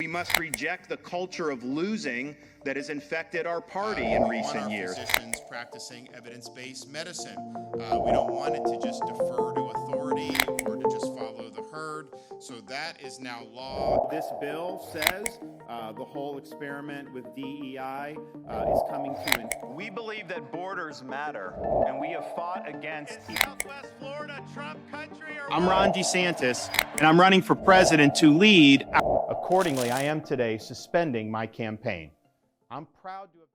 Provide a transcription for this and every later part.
must reject the culture of losing that has infected our party in recent years. We want our physicians practicing evidence-based medicine. We don't want it to just defer to authority or to just follow the herd. So that is now law. This bill says the whole experiment with DEI is coming to an end. We believe that borders matter, and we have fought against Southwest Florida, Trump country, or I'm Ron DeSantis, and I'm running for president to lead. Accordingly, I am today suspending my campaign. I'm proud to have...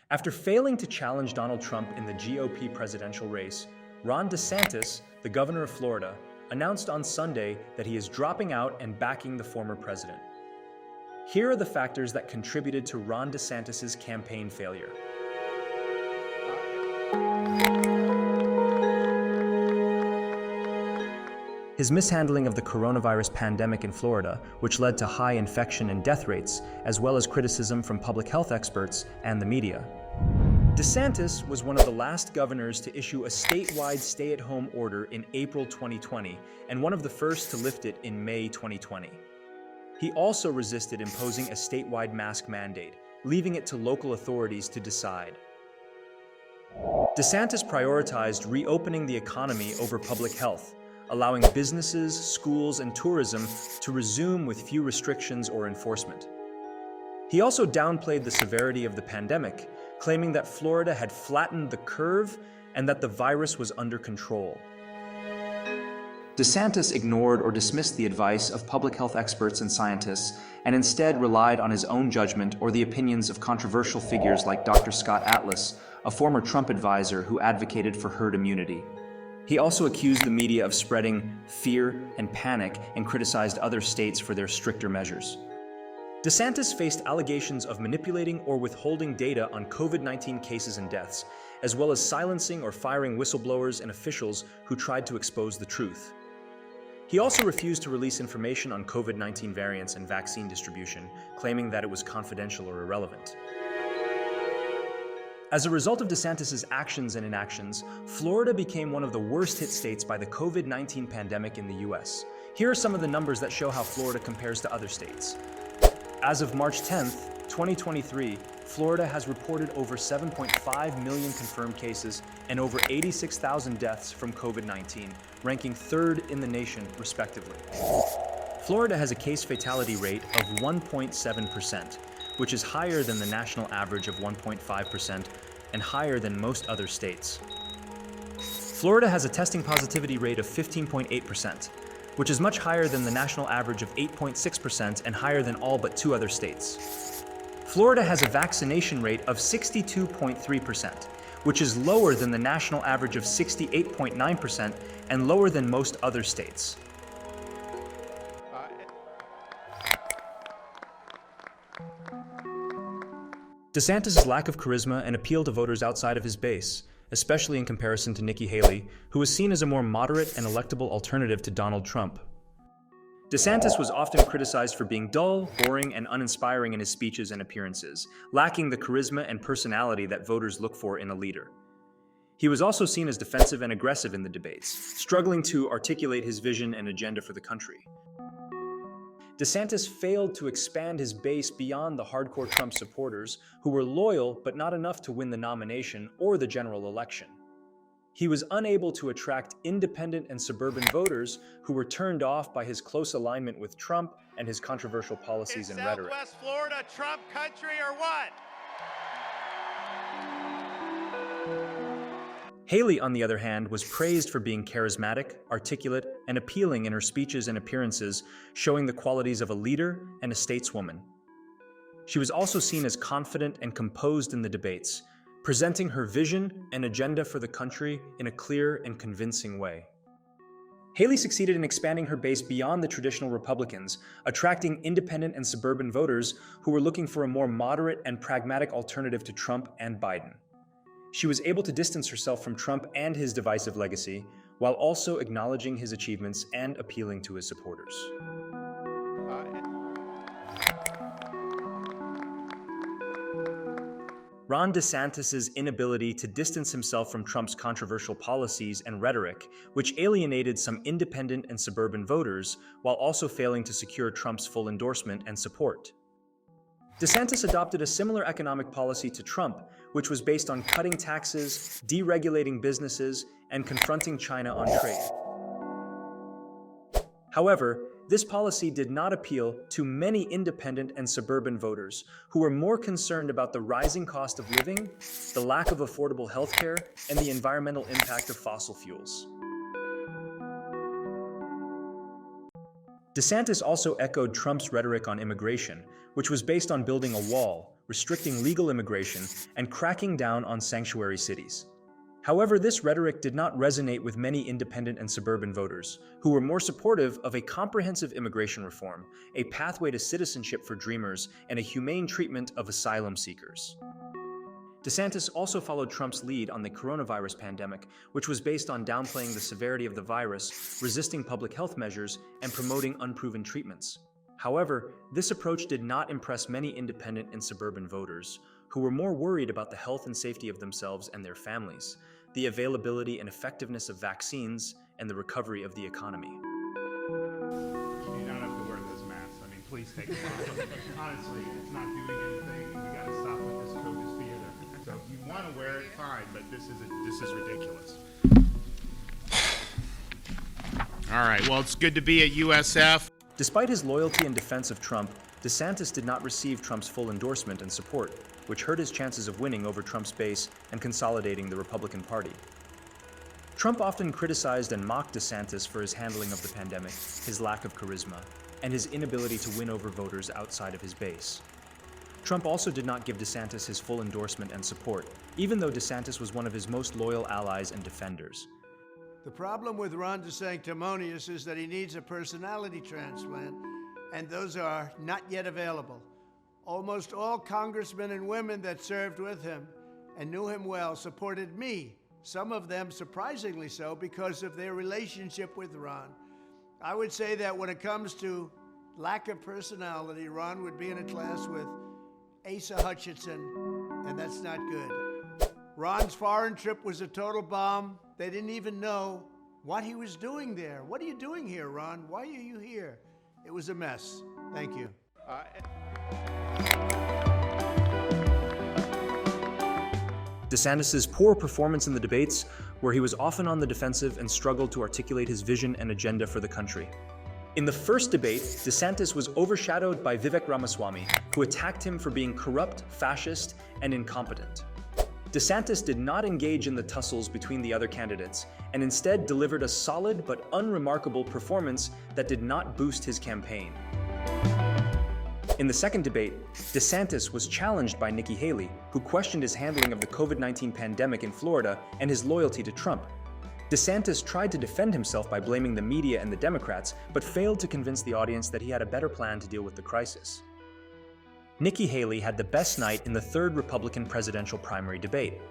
After failing to challenge Donald Trump in the GOP presidential race, Ron DeSantis, the governor of Florida, announced on Sunday that he is dropping out and backing the former president. Here are the factors that contributed to Ron DeSantis' campaign failure. His mishandling of the coronavirus pandemic in Florida, which led to high infection and death rates, as well as criticism from public health experts and the media. DeSantis was one of the last governors to issue a statewide stay-at-home order in April 2020, and one of the first to lift it in May 2020. He also resisted imposing a statewide mask mandate, leaving it to local authorities to decide. DeSantis prioritized reopening the economy over public health, allowing businesses, schools, and tourism to resume with few restrictions or enforcement. He also downplayed the severity of the pandemic, claiming that Florida had flattened the curve and that the virus was under control. DeSantis ignored or dismissed the advice of public health experts and scientists, and instead relied on his own judgment or the opinions of controversial figures like Dr. Scott Atlas, a former Trump advisor who advocated for herd immunity. He also accused the media of spreading fear and panic and criticized other states for their stricter measures. DeSantis faced allegations of manipulating or withholding data on COVID-19 cases and deaths, as well as silencing or firing whistleblowers and officials who tried to expose the truth. He also refused to release information on COVID-19 variants and vaccine distribution, claiming that it was confidential or irrelevant. As a result of DeSantis' actions and inactions, Florida became one of the worst hit states by the COVID-19 pandemic in the US. Here are some of the numbers that show how Florida compares to other states. As of March 10th, 2023, Florida has reported over 7.5 million confirmed cases and over 86,000 deaths from COVID-19, ranking third in the nation, respectively. Florida has a case fatality rate of 1.7%, which is higher than the national average of 1.5% and higher than most other states. Florida has a testing positivity rate of 15.8%, which is much higher than the national average of 8.6% and higher than all but 2 other states. Florida has a vaccination rate of 62.3%, which is lower than the national average of 68.9% and lower than most other states. DeSantis' lack of charisma and appeal to voters outside of his base, especially in comparison to Nikki Haley, who was seen as a more moderate and electable alternative to Donald Trump. DeSantis was often criticized for being dull, boring, and uninspiring in his speeches and appearances, lacking the charisma and personality that voters look for in a leader. He was also seen as defensive and aggressive in the debates, struggling to articulate his vision and agenda for the country. DeSantis failed to expand his base beyond the hardcore Trump supporters, who were loyal but not enough to win the nomination or the general election. He was unable to attract independent and suburban voters who were turned off by his close alignment with Trump and his controversial policies and rhetoric. Southwest Florida, Trump country, or what? Haley, on the other hand, was praised for being charismatic, articulate, and appealing in her speeches and appearances, showing the qualities of a leader and a stateswoman. She was also seen as confident and composed in the debates, presenting her vision and agenda for the country in a clear and convincing way. Haley succeeded in expanding her base beyond the traditional Republicans, attracting independent and suburban voters who were looking for a more moderate and pragmatic alternative to Trump and Biden. She was able to distance herself from Trump and his divisive legacy, while also acknowledging his achievements and appealing to his supporters. Ron DeSantis' inability to distance himself from Trump's controversial policies and rhetoric, which alienated some independent and suburban voters, while also failing to secure Trump's full endorsement and support. DeSantis adopted a similar economic policy to Trump, which was based on cutting taxes, deregulating businesses, and confronting China on trade. However, this policy did not appeal to many independent and suburban voters who were more concerned about the rising cost of living, the lack of affordable healthcare, and the environmental impact of fossil fuels. DeSantis also echoed Trump's rhetoric on immigration, which was based on building a wall, restricting legal immigration, and cracking down on sanctuary cities. However, this rhetoric did not resonate with many independent and suburban voters, who were more supportive of a comprehensive immigration reform, a pathway to citizenship for dreamers, and a humane treatment of asylum seekers. DeSantis also followed Trump's lead on the coronavirus pandemic, which was based on downplaying the severity of the virus, resisting public health measures, and promoting unproven treatments. However, this approach did not impress many independent and suburban voters, who were more worried about the health and safety of themselves and their families, the availability and effectiveness of vaccines, and the recovery of the economy. You do not have to wear those masks. I mean, please take them off. Honestly, it's not doing anything. We got to stop with this COVID theater. So if you want to wear it, fine, but this is ridiculous. All right, well, it's good to be at USF. Despite his loyalty and defense of Trump, DeSantis did not receive Trump's full endorsement and support, which hurt his chances of winning over Trump's base and consolidating the Republican Party. Trump often criticized and mocked DeSantis for his handling of the pandemic, his lack of charisma, and his inability to win over voters outside of his base. Trump also did not give DeSantis his full endorsement and support, even though DeSantis was one of his most loyal allies and defenders. The problem with Ron DeSanctimonious is that he needs a personality transplant, and those are not yet available. Almost all congressmen and women that served with him and knew him well supported me, some of them surprisingly so because of their relationship with Ron. I would say that when it comes to lack of personality, Ron would be in a class with Asa Hutchinson, and that's not good. Ron's foreign trip was a total bomb. They didn't even know what he was doing there. What are you doing here, Ron? Why are you here? It was a mess. Thank you. DeSantis' poor performance in the debates, where he was often on the defensive and struggled to articulate his vision and agenda for the country. In the first debate, DeSantis was overshadowed by Vivek Ramaswamy, who attacked him for being corrupt, fascist, and incompetent. DeSantis did not engage in the tussles between the other candidates, and instead delivered a solid but unremarkable performance that did not boost his campaign. In the second debate, DeSantis was challenged by Nikki Haley, who questioned his handling of the COVID-19 pandemic in Florida and his loyalty to Trump. DeSantis tried to defend himself by blaming the media and the Democrats, but failed to convince the audience that he had a better plan to deal with the crisis. Nikki Haley had the best night in the third Republican presidential primary debate.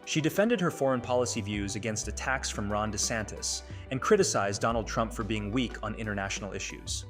She defended her foreign policy views against attacks from Ron DeSantis and criticized Donald Trump for being weak on international issues.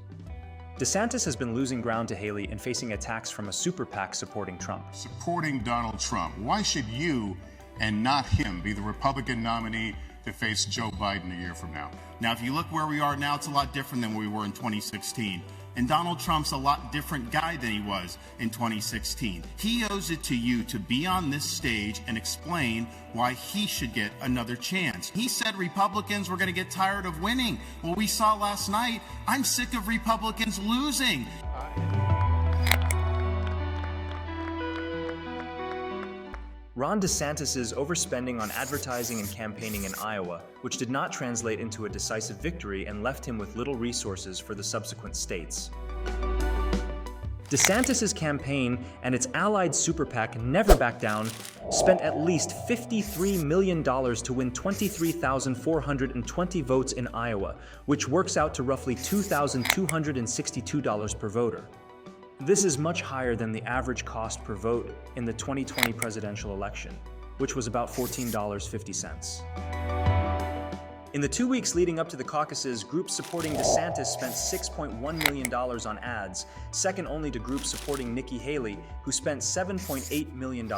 DeSantis has been losing ground to Haley and facing attacks from a super PAC supporting Trump. Supporting Donald Trump. Why should you and not him be the Republican nominee to face Joe Biden a year from now? Now, if you look where we are now, it's a lot different than where we were in 2016. And Donald Trump's a lot different guy than he was in 2016. He owes it to you to be on this stage and explain why he should get another chance. He said Republicans were going to get tired of winning. Well, we saw last night, I'm sick of Republicans losing. Ron DeSantis' overspending on advertising and campaigning in Iowa, which did not translate into a decisive victory and left him with little resources for the subsequent states. DeSantis' campaign and its allied super PAC Never Back Down spent at least $53 million to win 23,420 votes in Iowa, which works out to roughly $2,262 per voter. This is much higher than the average cost per vote in the 2020 presidential election, which was about $14.50. In the 2 weeks leading up to the caucuses, groups supporting DeSantis spent $6.1 million on ads, second only to groups supporting Nikki Haley, who spent $7.8 million.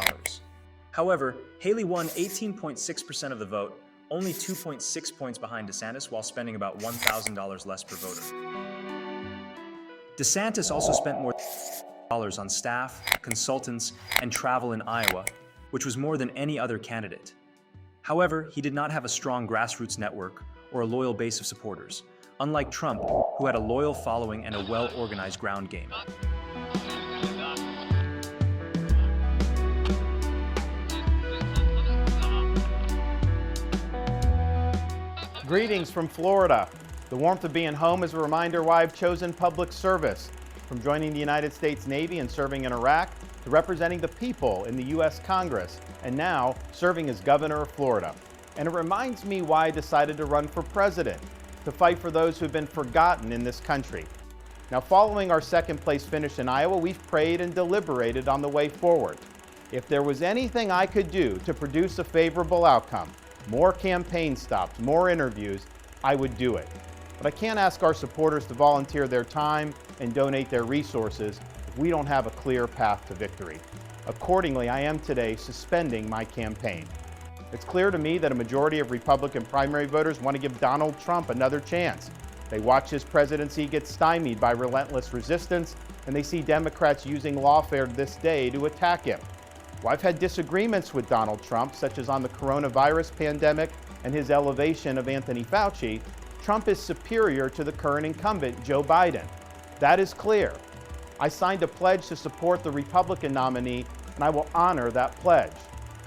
However, Haley won 18.6% of the vote, only 2.6 points behind DeSantis, while spending about $1,000 less per voter. DeSantis also spent more dollars on staff, consultants, and travel in Iowa, which was more than any other candidate. However, he did not have a strong grassroots network or a loyal base of supporters, unlike Trump, who had a loyal following and a well-organized ground game. Greetings from Florida. The warmth of being home is a reminder why I've chosen public service. From joining the United States Navy and serving in Iraq, to representing the people in the U.S. Congress, and now serving as governor of Florida. And it reminds me why I decided to run for president, to fight for those who've been forgotten in this country. Now, following our second place finish in Iowa, we've prayed and deliberated on the way forward. If there was anything I could do to produce a favorable outcome, more campaign stops, more interviews, I would do it. But I can't ask our supporters to volunteer their time and donate their resources if we don't have a clear path to victory. Accordingly, I am today suspending my campaign. It's clear to me that a majority of Republican primary voters want to give Donald Trump another chance. They watch his presidency get stymied by relentless resistance, and they see Democrats using lawfare this day to attack him. Well, I've had disagreements with Donald Trump, such as on the coronavirus pandemic and his elevation of Anthony Fauci. Trump is superior to the current incumbent, Joe Biden. That is clear. I signed a pledge to support the Republican nominee, and I will honor that pledge.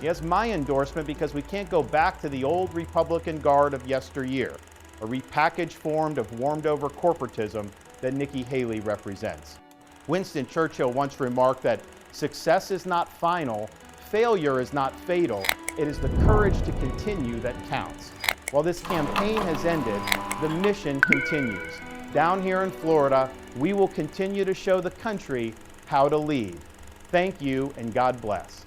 He has my endorsement because we can't go back to the old Republican guard of yesteryear, a repackaged form of warmed-over corporatism that Nikki Haley represents. Winston Churchill once remarked that success is not final, failure is not fatal, it is the courage to continue that counts. While this campaign has ended, the mission continues. Down here in Florida, we will continue to show the country how to lead. Thank you, and God bless.